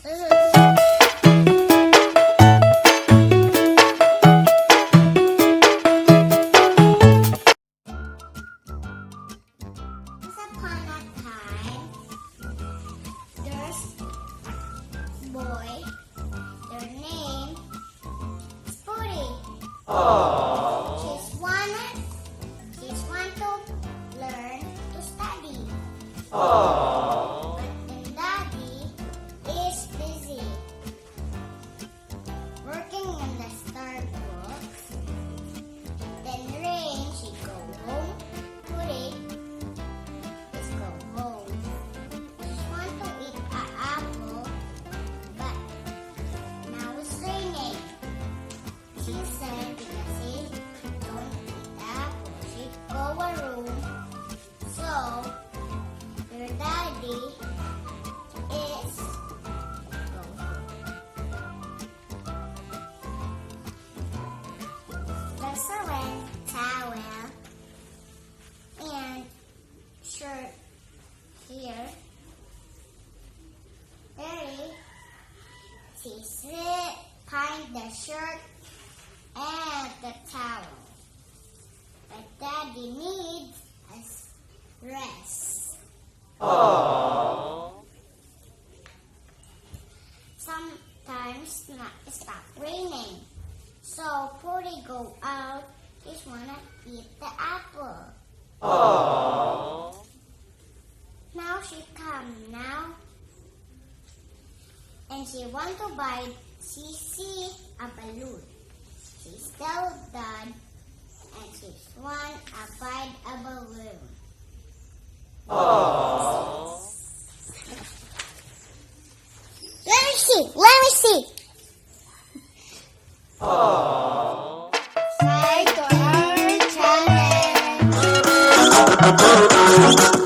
upon a time, there's a boy. Their name is Puri. She's want to learn to study. But then Daddy is busy working in the Starbucks. Then Rain, she go home. Puri is go home. She want to eat an apple, but now it's raining. She said because she don't eat apple, she go a room. So your daddy is go home. There's a red towel and shirt here. Very she sit behind the shirt and the towel. But Daddy needs a rest. Sometimes it stop raining. So Puri go out. Just wanna eat the apple. Now she come now. And she want to buy. She see a balloon. She's tell Dad, and she want to buy a balloon. Let me see. Let me see. Subscribe to our channel.